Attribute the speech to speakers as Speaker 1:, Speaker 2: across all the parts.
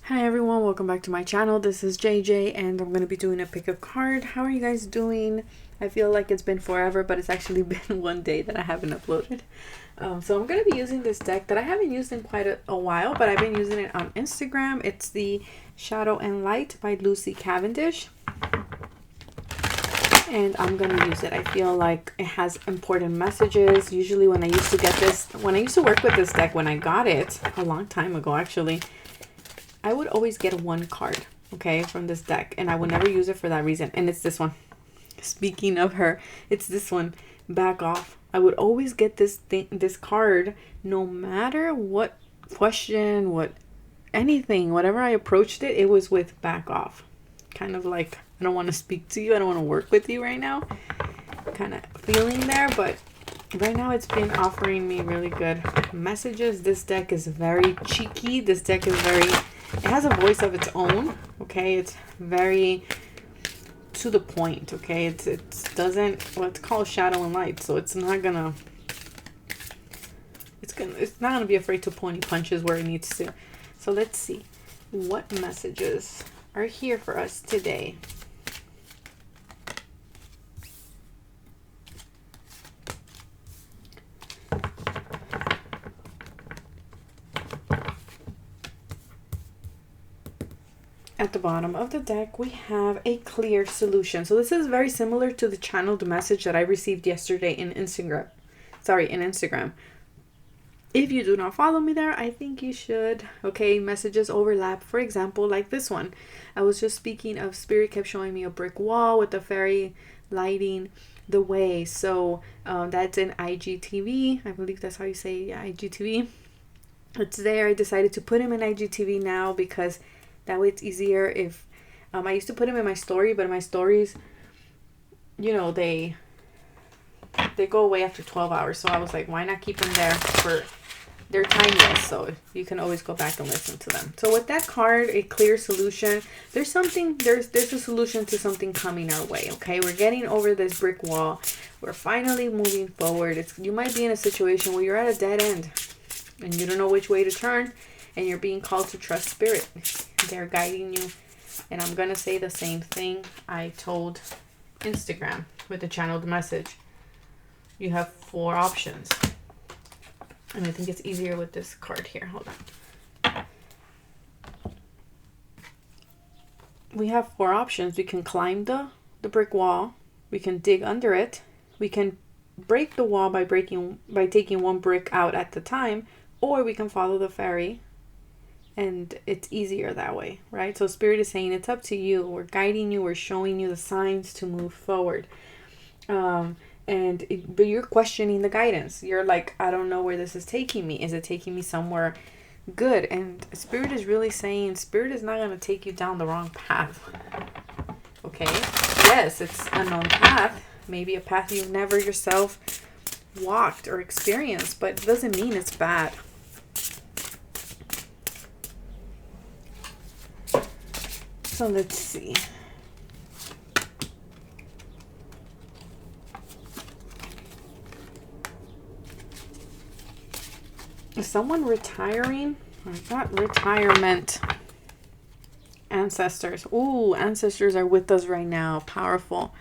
Speaker 1: Hi everyone, welcome back to my channel. This is JJ and I'm going to be doing a pick a card. How are you guys doing? I feel like it's been forever, but it's actually been one day that I haven't uploaded. So I'm going to be using this deck that I haven't used in quite a while, but I've been using it on Instagram. It's the Shadow and Light by Lucy Cavendish. And I'm going to use it. I feel like it has important messages. Usually when I used to work with this deck, when I got it a long time ago actually, I would always get one card, okay, from this deck, and I would never use it for that reason. And it's this one. Speaking of her, it's this one. Back off. I would always get this card, no matter what question, whatever I approached it, it was with back off. Kind of like, I don't want to speak to you. I don't want to work with you right now. Kind of feeling there, but right now it's been offering me really good messages. This deck is very cheeky. This deck is it has a voice of its own, okay? It's very to the point, okay? It's called Shadow and Light, so it's not gonna be afraid to point punches where it needs to. So let's see what messages are here for us today. At the bottom of the deck, we have a clear solution. So this is very similar to the channeled message that I received yesterday in Instagram. If you do not follow me there, I think you should. Okay, messages overlap. For example, like this one. I was just speaking of Spirit kept showing me a brick wall with the fairy lighting the way. So that's in IGTV. I believe that's how you say IGTV. It's there. I decided to put him in IGTV now because that way it's easier. If I used to put them in my story, but my stories, you know, they go away after 12 hours. So I was like, why not keep them there for their timeless? So you can always go back and listen to them. So with that card, a clear solution, there's a solution to something coming our way. Okay, we're getting over this brick wall. We're finally moving forward. You might be in a situation where you're at a dead end and you don't know which way to turn, and you're being called to trust Spirit. They're guiding you. And I'm going to say the same thing I told Instagram with the channeled message. You have 4 options. And I think it's easier with this card here. Hold on. We have 4 options. We can climb the brick wall. We can dig under it. We can break the wall by taking one brick out at the time. Or we can follow the fairy. And it's easier that way, right? So Spirit is saying it's up to you. We're guiding you. We're showing you the signs to move forward. But you're questioning the guidance. You're like, I don't know where this is taking me. Is it taking me somewhere good? And Spirit is really saying Spirit is not going to take you down the wrong path. Okay? Yes, it's a known path. Maybe a path you've never yourself walked or experienced, but it doesn't mean it's bad. So let's see. Is someone retiring? Or not retirement. Ancestors. Ooh, ancestors are with us right now. Powerful.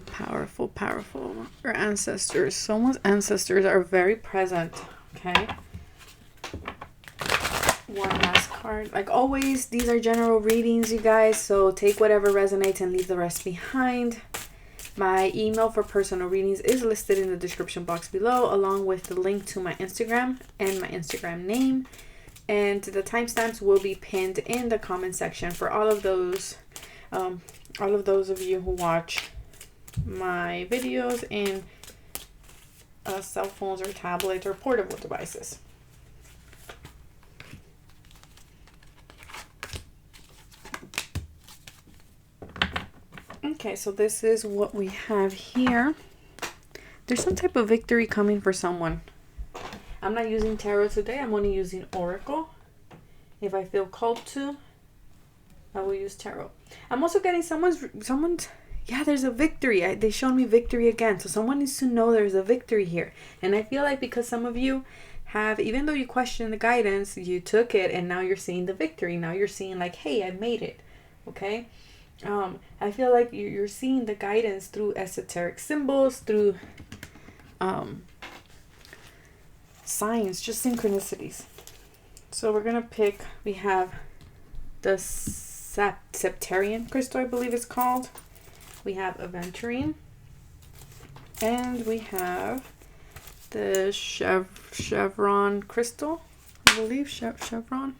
Speaker 1: Powerful, powerful. Our ancestors. Someone's ancestors are very present. Okay. One last card. Like always, these are general readings, you guys, so take whatever resonates and leave the rest behind. My email for personal readings is listed in the description box below, along with the link to my Instagram and my Instagram name, and the timestamps will be pinned in the comment section for all of those of you who watch my videos in cell phones or tablets or portable devices. Okay, so this is what we have here. There's some type of victory coming for someone. I'm not using tarot today. I'm only using oracle. If I feel called to, I will use tarot. I'm also getting someone's. Yeah, there's a victory. They showed me victory again. So someone needs to know there's a victory here. And I feel like because some of you have, even though you question the guidance, you took it and now you're seeing the victory. Now you're seeing like, hey, I made it. Okay. I feel like you're seeing the guidance through esoteric symbols, through signs, just synchronicities. So we're gonna pick, we have the Septarian crystal, I believe it's called. We have aventurine, and we have the chevron crystal, I believe. Chevron.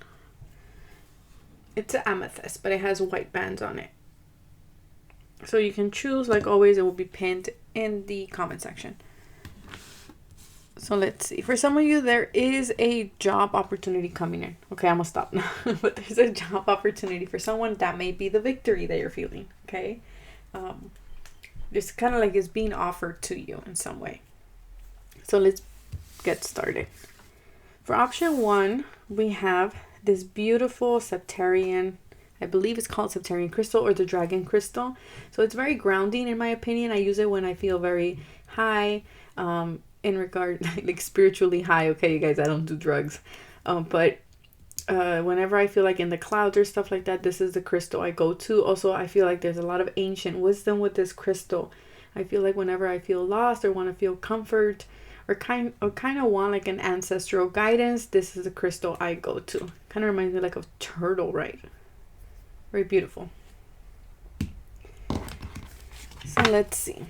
Speaker 1: It's an amethyst, but it has white bands on it. So you can choose, like always. It will be pinned in the comment section. So let's see. For some of you, there is a job opportunity coming in. Okay, I'm gonna stop now. But there's a job opportunity for someone. That may be the victory that you're feeling. Okay, it's kind of like it's being offered to you in some way. So let's get started. For option 1, we have this beautiful Septarian, I believe it's called Septarian crystal or the dragon crystal. So it's very grounding in my opinion. I use it when I feel very high, in regard, like spiritually high. Okay, you guys, I don't do drugs. But whenever I feel like in the clouds or stuff like that, this is the crystal I go to. Also, I feel like there's a lot of ancient wisdom with this crystal. I feel like whenever I feel lost or want to feel comfort, or kind of want like an ancestral guidance, this is the crystal I go to. Kind of reminds me like of turtle, right? Very beautiful. So let's see.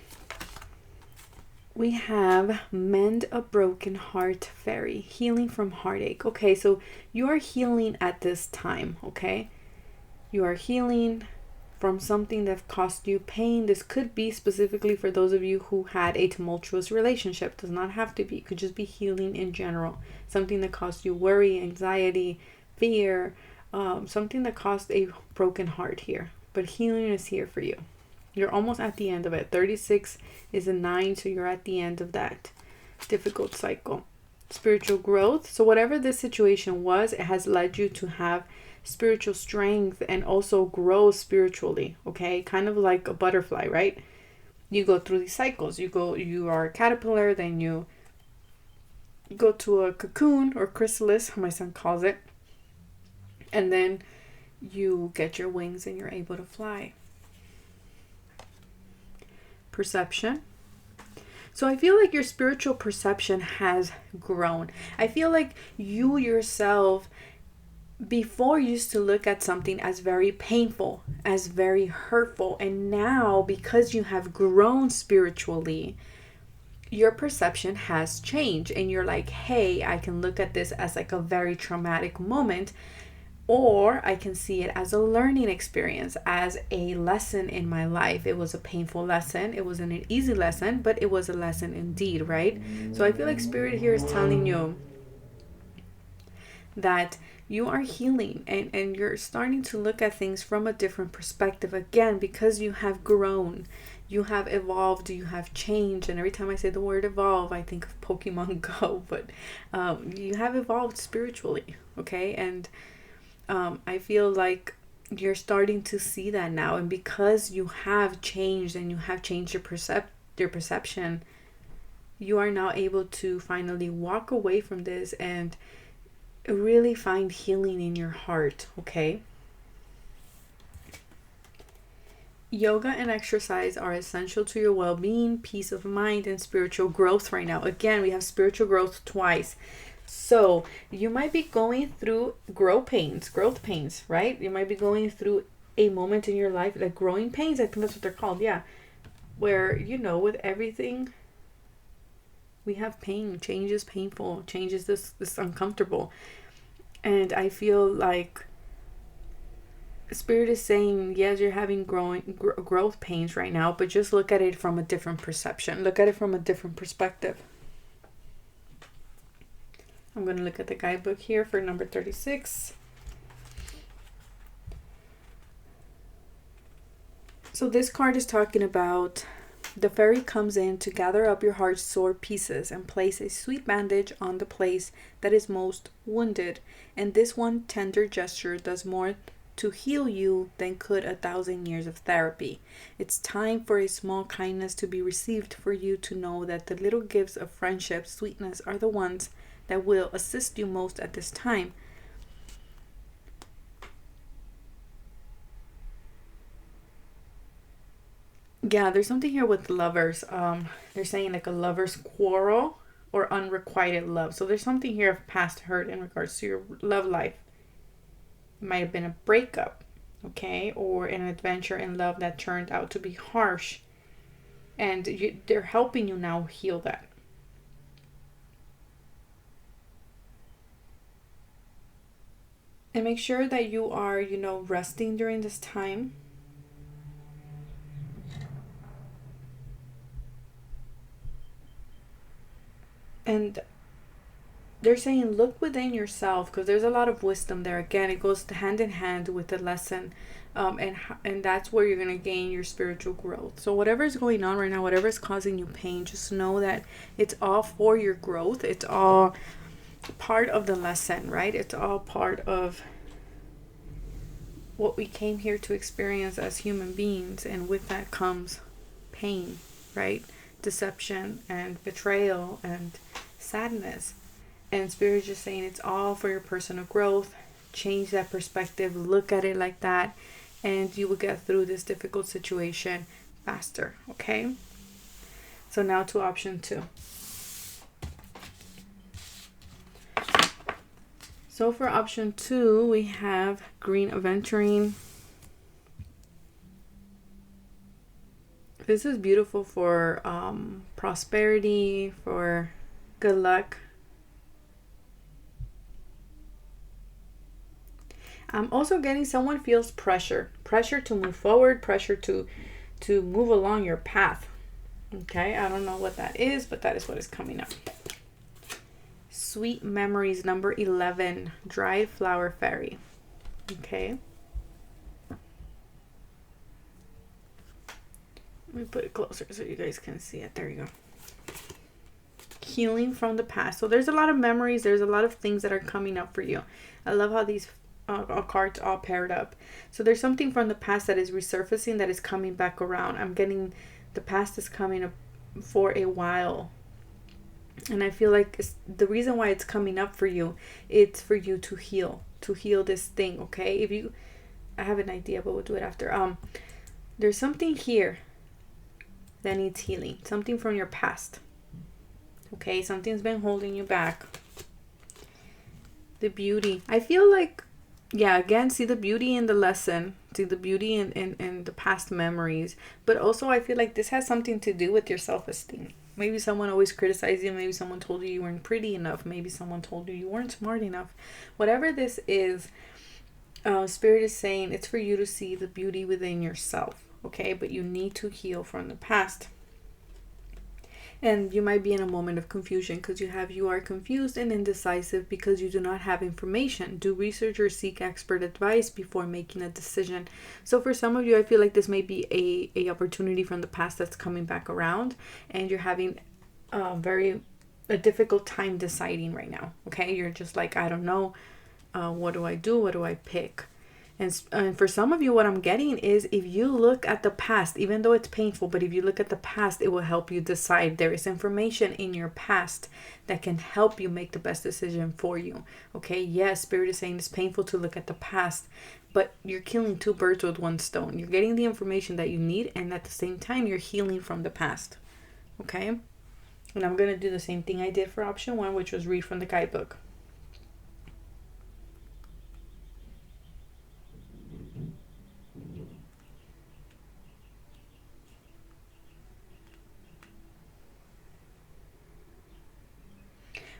Speaker 1: We have Mend a Broken Heart Fairy, healing from heartache. Okay, so you are healing at this time, okay? You are healing from something that caused you pain. This could be specifically for those of you who had a tumultuous relationship. Does not have to be. It could just be healing in general. Something that caused you worry, anxiety, fear, something that caused a broken heart here. But healing is here for you. You're almost at the end of it. 36 is a 9, so you're at the end of that difficult cycle. Spiritual growth. So whatever this situation was, it has led you to have spiritual strength and also grow spiritually. Okay, kind of like a butterfly, right? You go through these cycles. You are a caterpillar, then you go to a cocoon or chrysalis, my son calls it, and then you get your wings and you're able to fly. Perception. So I feel like your spiritual perception has grown. I feel like you yourself before used to look at something as very painful, as very hurtful, and now because you have grown spiritually, your perception has changed and you're like, hey, I can look at this as like a very traumatic moment, or I can see it as a learning experience, as a lesson in my life. It was a painful lesson. It wasn't an easy lesson, but it was a lesson indeed, right? So I feel like Spirit here is telling you that you are healing and you're starting to look at things from a different perspective again, because you have grown, you have evolved, you have changed. And every time I say the word evolve, I think of Pokemon Go, but you have evolved spiritually, okay? And I feel like you're starting to see that now. And because you have changed and you have changed your perception, you are now able to finally walk away from this and really find healing in your heart, okay? Yoga and exercise are essential to your well-being, peace of mind, and spiritual growth right now. Again, we have spiritual growth twice. So you might be going through growth pains, right? You might be going through a moment in your life, like growing pains. I think that's what they're called. Yeah. Where, with everything, we have pain. Change is painful. Change is this uncomfortable. And I feel like Spirit is saying, yes, you're having growth pains right now, but just look at it from a different perception. Look at it from a different perspective. I'm going to look at the guidebook here for number 36. So this card is talking about the fairy comes in to gather up your heart's sore pieces and place a sweet bandage on the place that is most wounded. And this one tender gesture does more to heal you than could 1,000 years of therapy. It's time for a small kindness to be received, for you to know that the little gifts of friendship, sweetness are the ones that will assist you most at this time. Yeah, there's something here with lovers. They're saying like a lover's quarrel or unrequited love. So there's something here of past hurt in regards to your love life. It might have been a breakup, okay, or an adventure in love that turned out to be harsh, and they're helping you now heal that. And make sure that you are, resting during this time. And they're saying look within yourself, because there's a lot of wisdom there. Again, it goes hand in hand with the lesson, and that's where you're going to gain your spiritual growth. So whatever is going on right now, whatever is causing you pain, just know that it's all for your growth. It's all part of the lesson, right? It's all part of what we came here to experience as human beings, and with that comes pain, right? Deception and betrayal and sadness. And Spirit is just saying it's all for your personal growth. Change that perspective, look at it like that, and you will get through this difficult situation faster, okay? So now to option 2. So for option 2, we have green aventurine. This is beautiful for prosperity, for good luck. I'm also getting someone feels pressure to move forward, pressure to move along your path. Okay, I don't know what that is, but that is what is coming up. Sweet memories, number 11, dried flower fairy. Okay. Let me put it closer so you guys can see it. There you go. Healing from the past. So there's a lot of memories. There's a lot of things that are coming up for you. I love how these cards all paired up. So there's something from the past that is resurfacing, that is coming back around. I'm getting the past is coming up for a while. And I feel like the reason why it's coming up for you, it's for you to heal this thing, okay? I have an idea, but we'll do it after. There's something here that needs healing. Something from your past. Okay, something's been holding you back. The beauty. I feel like, yeah, again, see the beauty in the lesson. See the beauty in the past memories. But also I feel like this has something to do with your self-esteem. Maybe someone always criticized you. Maybe someone told you weren't pretty enough. Maybe someone told you weren't smart enough. Whatever this is, Spirit is saying it's for you to see the beauty within yourself. Okay, but you need to heal from the past. And you might be in a moment of confusion because you are confused and indecisive because you do not have information. Do research or seek expert advice before making a decision. So for some of you, I feel like this may be a opportunity from the past that's coming back around, and you're having a difficult time deciding right now. Okay, you're just like, I don't know, what do I do? What do I pick? And for some of you, what I'm getting is, if you look at the past, even though it's painful, but if you look at the past, it will help you decide. There is information in your past that can help you make the best decision for you. Okay, yes, Spirit is saying it's painful to look at the past, but you're killing two birds with one stone. You're getting the information that you need, and at the same time, you're healing from the past. Okay, and I'm going to do the same thing I did for option 1, which was read from the guidebook.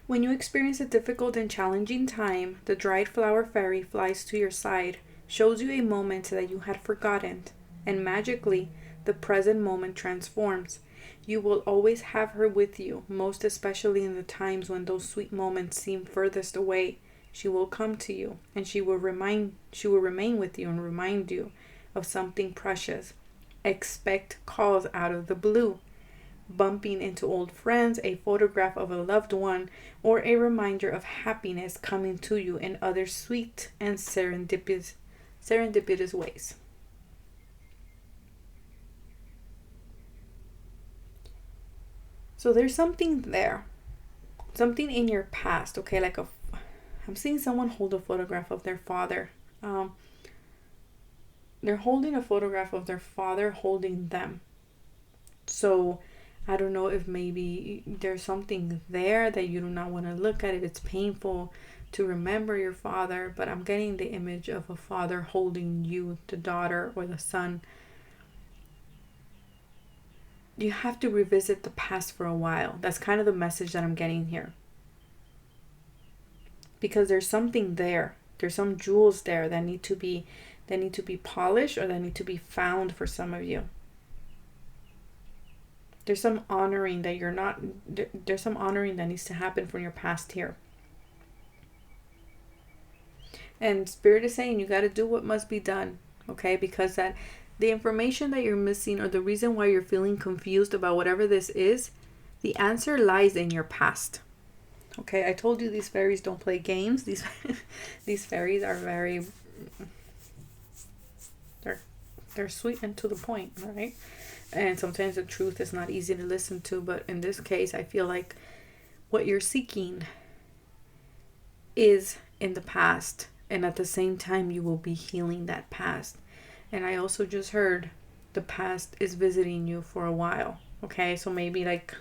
Speaker 1: When you experience a difficult and challenging time, the dried flower fairy flies to your side, shows you a moment that you had forgotten, and magically, the present moment transforms. You will always have her with you, most especially in the times when those sweet moments seem furthest away. She will come to you, and she will remain with you and remind you of something precious. Expect calls out of the blue. Bumping into old friends, a photograph of a loved one, or a reminder of happiness coming to you in other sweet and serendipitous ways. So there's something there. something in your past, okay? I'm seeing someone hold a photograph of their father. They're holding a photograph of their father holding them. So I don't know if maybe there's something there that you do not want to look at, if it's painful to remember your father, but I'm getting the image of a father holding you, the daughter or the son. You have to revisit the past for a while. That's kind of the message that I'm getting here. Because there's something there. There's some jewels there that need to be polished, or that need to be found for some of you. There's some honoring that there's some honoring that needs to happen from your past here. And Spirit is saying you got to do what must be done, okay? Because that the information that you're missing, or the reason why you're feeling confused about whatever this is, the answer lies in your past. Okay, I told you these fairies don't play games. These fairies are very, they're sweet and to the point, right? And sometimes the truth is not easy to listen to, but in this case, I feel like what you're seeking is in the past, and at the same time, you will be healing that past. And I also just heard the past is visiting you for a while. Okay, so maybe like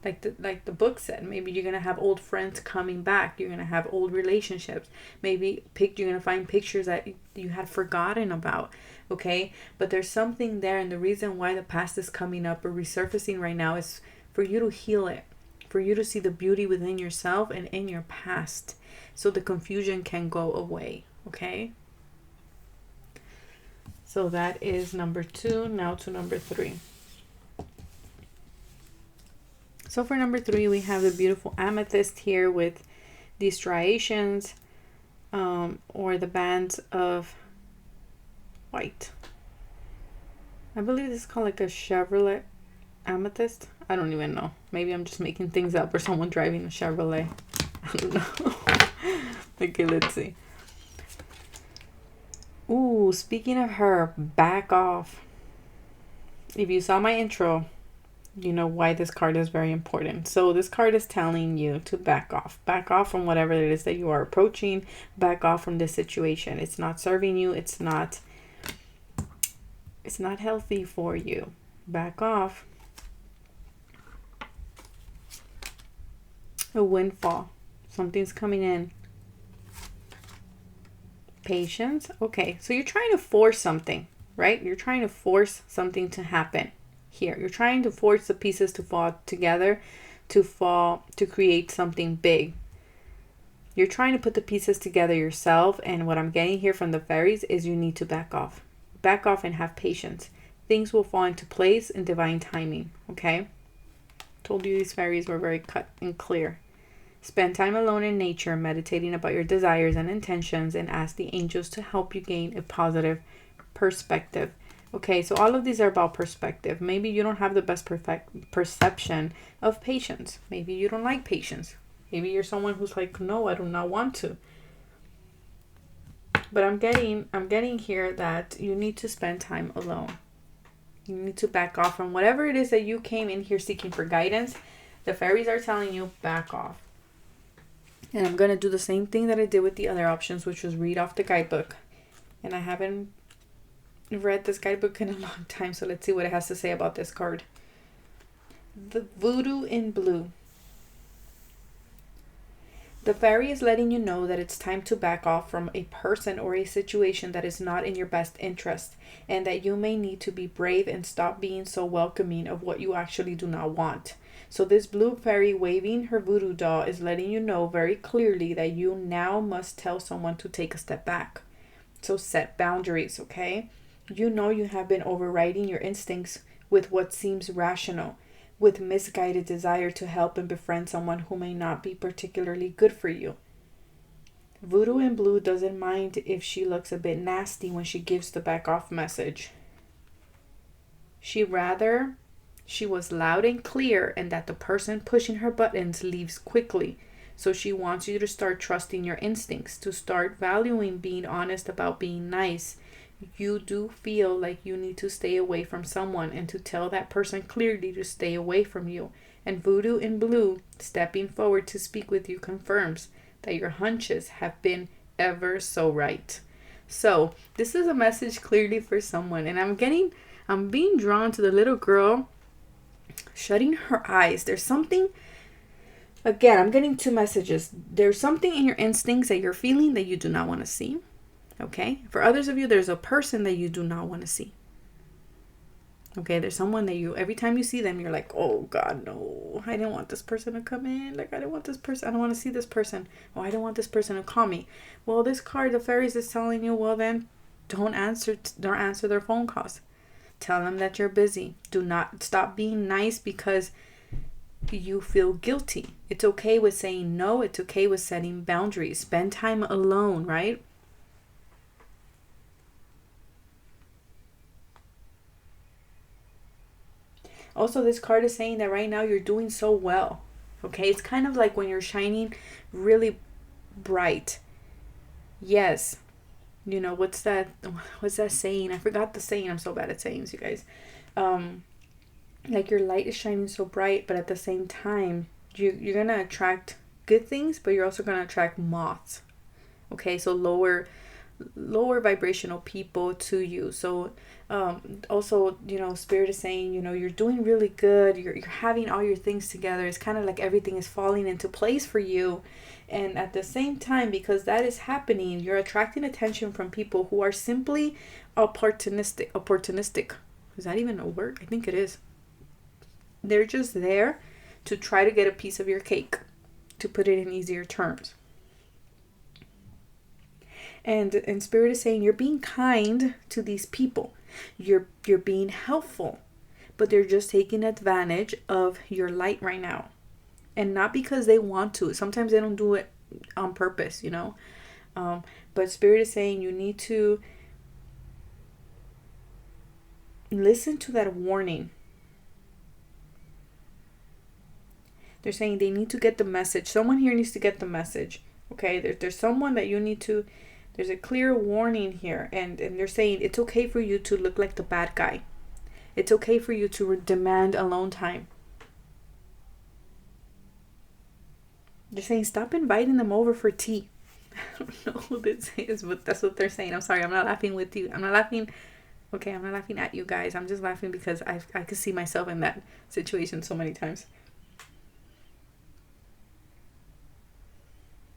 Speaker 1: the book said, maybe you're gonna have old friends coming back. You're gonna have old relationships. Maybe you're gonna find pictures that you had forgotten about. Okay, but there's something there, and the reason why the past is coming up or resurfacing right now is for you to heal it, for you to see the beauty within yourself and in your past, so the confusion can go away. Okay. So that is number 2. Now to number 3. So for number 3, we have the beautiful amethyst here with these striations, or the bands of white. I believe this is called like a Chevrolet amethyst. I don't even know. Maybe I'm just making things up, or someone driving a Chevrolet. I don't know. Okay, let's see. Ooh, speaking of her, back off. If you saw my intro, you know why this card is very important. So this card is telling you to back off. Back off from whatever it is that you are approaching. Back off from this situation. It's not serving you. It's not healthy for you. Back off. A windfall. Something's coming in. Patience. Okay, so you're trying to force something, right? You're trying to force something to happen here. You're trying to force the pieces to fall together, to create something big. You're trying to put the pieces together yourself, and what I'm getting here from the fairies is you need to back off. Back off and have patience. Things will fall into place in divine timing, okay? Told you these fairies were very cut and clear. Spend time alone in nature, meditating about your desires and intentions, and ask the angels to help you gain a positive perspective. Okay, so all of these are about perspective. Maybe you don't have the best perception of patience. Maybe you don't like patience. Maybe you're someone who's like, no, I do not want to. But I'm getting here that you need to spend time alone. You need to back off from whatever it is that you came in here seeking for guidance. The fairies are telling you, back off. And I'm going to do the same thing that I did with the other options, which was read off the guidebook. And I haven't read this guidebook in a long time, so let's see what it has to say about this card. The Voodoo in Blue. The fairy is letting you know that it's time to back off from a person or a situation that is not in your best interest, and that you may need to be brave and stop being so welcoming of what you actually do not want. So this blue fairy waving her voodoo doll is letting you know very clearly that you now must tell someone to take a step back. So set boundaries, okay? You know you have been overriding your instincts with what seems rational, with misguided desire to help and befriend someone who may not be particularly good for you. Voodoo in Blue doesn't mind if she looks a bit nasty when she gives the back off message. She was loud and clear, and that the person pushing her buttons leaves quickly. So she wants you to start trusting your instincts, to start valuing being honest about being nice. You do feel like you need to stay away from someone, and to tell that person clearly to stay away from you. And Voodoo in Blue, stepping forward to speak with you, confirms that your hunches have been ever so right. So this is a message clearly for someone. And I'm being drawn to the little girl shutting her eyes. There's something, again, I'm getting two messages. There's something in your instincts that you're feeling that you do not want to see. Okay? For others of you, there's a person that you do not want to see. Okay, there's someone that every time you see them, you're like, oh God, no, I didn't want this person to come in. Like, I didn't want this person. I don't want to see this person. Oh, I don't want this person to call me. Well, this card, the fairies, is telling you, well, then don't answer their phone calls. Tell them that you're busy. Do not stop being nice because you feel guilty. It's okay with saying no. It's okay with setting boundaries. Spend time alone, right? Also, this card is saying that right now you're doing so well. Okay, it's kind of like when you're shining really bright. Yes. You know, what's that saying? I forgot the saying. I'm so bad at sayings, you guys. Like your light is shining so bright, but at the same time, you're going to attract good things, but you're also going to attract moths. Okay, so lower vibrational people to you. So also, you know, Spirit is saying, you know, you're doing really good. You're having all your things together. It's kind of like everything is falling into place for you. And at the same time, because that is happening, you're attracting attention from people who are simply opportunistic. Is that even a word? I think it is. They're just there to try to get a piece of your cake, to put it in easier terms. And Spirit is saying you're being kind to these people. You're being helpful, but they're just taking advantage of your light right now. And not because they want to. Sometimes they don't do it on purpose, you know. But Spirit is saying you need to listen to that warning. They're saying they need to get the message. Someone here needs to get the message. Okay, there's someone that you need to. There's a clear warning here, and they're saying it's okay for you to look like the bad guy. It's okay for you to demand alone time. They're saying stop inviting them over for tea. I don't know who this is, but that's what they're saying. I'm sorry, I'm not laughing with you. I'm not laughing. Okay, I'm not laughing at you guys. I'm just laughing because I could see myself in that situation so many times.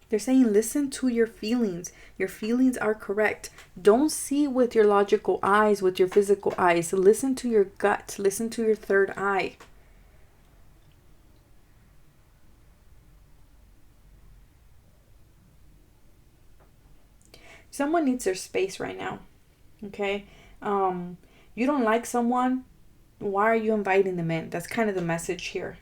Speaker 1: They're saying listen to your feelings. Your feelings are correct. Don't see with your logical eyes, with your physical eyes. Listen to your gut. Listen to your third eye. Someone needs their space right now. Okay? You don't like someone. Why are you inviting them in? That's kind of the message here.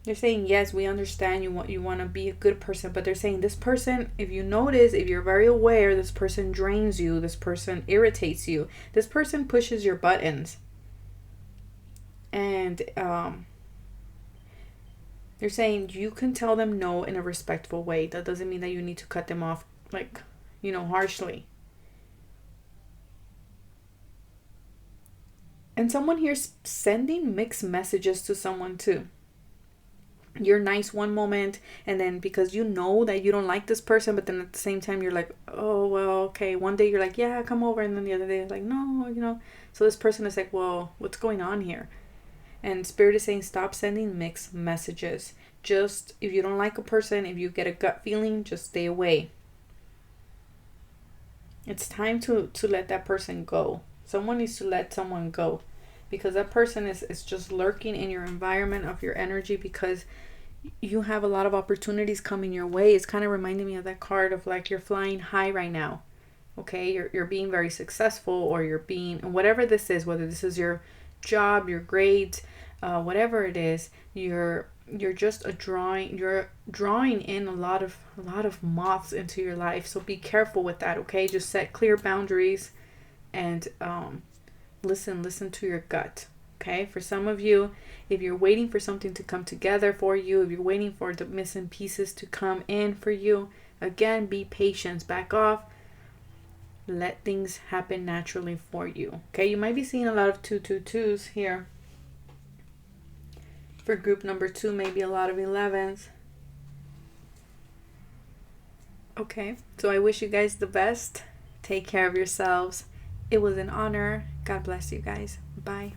Speaker 1: They're saying, yes, we understand you want to be a good person, but they're saying this person, if you notice, if you're very aware, this person drains you, this person irritates you, this person pushes your buttons. And they're saying you can tell them no in a respectful way. That doesn't mean that you need to cut them off, like, you know, harshly. And someone here's sending mixed messages to someone too. You're nice one moment, and then because you know that you don't like this person, but then at the same time you're like, oh well, okay, one day you're like, yeah, come over, and then the other day you're like, no, you know. So this person is like, well, what's going on here? And Spirit is saying stop sending mixed messages. Just if you don't like a person, if you get a gut feeling, just stay away. It's time to let that person go. Someone needs to let someone go, because that person is just lurking in your environment of your energy, because you have a lot of opportunities coming your way. It's kind of reminding me of that card of like you're flying high right now. Okay, you're being very successful, or you're being, whatever this is, whether this is your job, your grades, whatever it is, you're just you're drawing in a lot of moths into your life. So be careful with that. Okay, just set clear boundaries, and listen to your gut. Okay, for some of you, if you're waiting for something to come together for you, if you're waiting for the missing pieces to come in for you, again, be patient, back off, let things happen naturally for you. Okay, you might be seeing a lot of 222s here. For group number 2, maybe a lot of 11s. Okay, so I wish you guys the best. Take care of yourselves. It was an honor. God bless you guys. Bye.